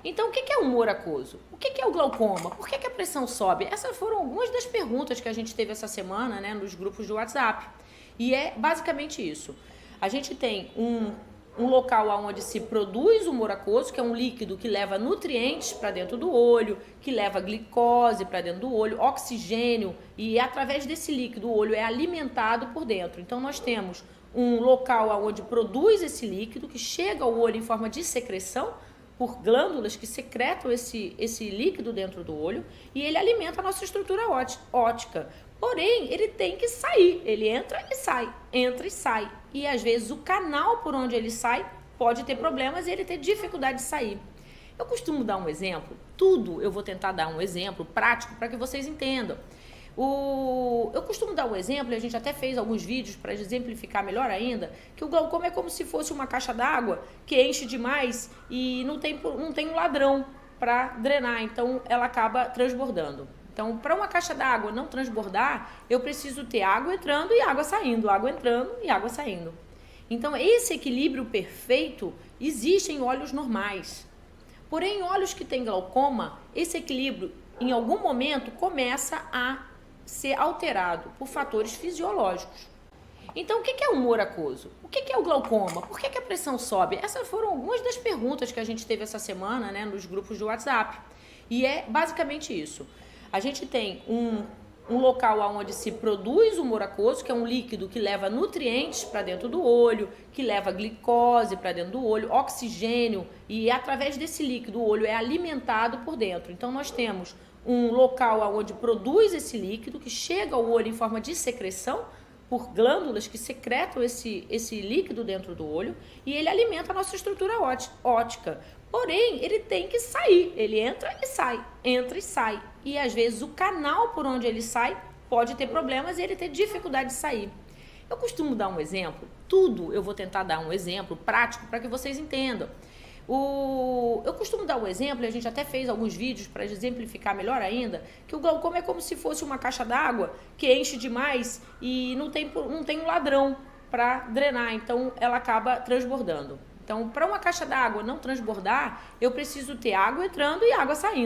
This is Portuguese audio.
Então, o que é humor aquoso? O que é o glaucoma? Por que a pressão sobe? Essas foram algumas das perguntas que a gente teve essa semana, né, nos grupos de WhatsApp. E é basicamente isso. A gente tem um local onde se produz o humor aquoso, que é um líquido que leva nutrientes para dentro do olho, que leva glicose para dentro do olho, oxigênio, e através desse líquido o olho é alimentado por dentro. Então, nós temos um local onde produz esse líquido, que chega ao olho em forma de secreção, por glândulas que secretam esse líquido dentro do olho, e ele alimenta a nossa estrutura óptica. Porém, ele tem que sair, ele entra e sai. E às vezes o canal por onde ele sai pode ter problemas e ele ter dificuldade de sair. Eu costumo dar um exemplo, eu vou tentar dar um exemplo prático para que vocês entendam. Eu costumo dar um exemplo, e a gente até fez alguns vídeos para exemplificar melhor ainda, que o glaucoma é como se fosse uma caixa d'água que enche demais e não tem um ladrão para drenar, então ela acaba transbordando. Então, para uma caixa d'água não transbordar, eu preciso ter água entrando e água saindo, água entrando e água saindo. Então, esse equilíbrio perfeito existe em olhos normais. Porém, em olhos que têm glaucoma, esse equilíbrio, em algum momento, começa a ser alterado por fatores fisiológicos. Então, o que é humor aquoso? O que é o glaucoma? Por que a pressão sobe? Essas foram algumas das perguntas que a gente teve essa semana, né, nos grupos de WhatsApp. E é basicamente isso. A gente tem um local onde se produz o humor aquoso, que é um líquido que leva nutrientes para dentro do olho, que leva glicose para dentro do olho, oxigênio, e através desse líquido o olho é alimentado por dentro. Então, nós temos um local onde produz esse líquido, que chega ao olho em forma de secreção, por glândulas que secretam esse líquido dentro do olho, e ele alimenta a nossa estrutura óptica. Porém, ele tem que sair, ele entra e sai. E às vezes o canal por onde ele sai pode ter problemas e ele ter dificuldade de sair. Eu costumo dar um exemplo, eu vou tentar dar um exemplo prático para que vocês entendam. Eu costumo dar um exemplo, e a gente até fez alguns vídeos para exemplificar melhor ainda, que o glaucoma é como se fosse uma caixa d'água que enche demais e não tem um ladrão para drenar, então ela acaba transbordando. Então, para uma caixa d'água não transbordar, eu preciso ter água entrando e água saindo.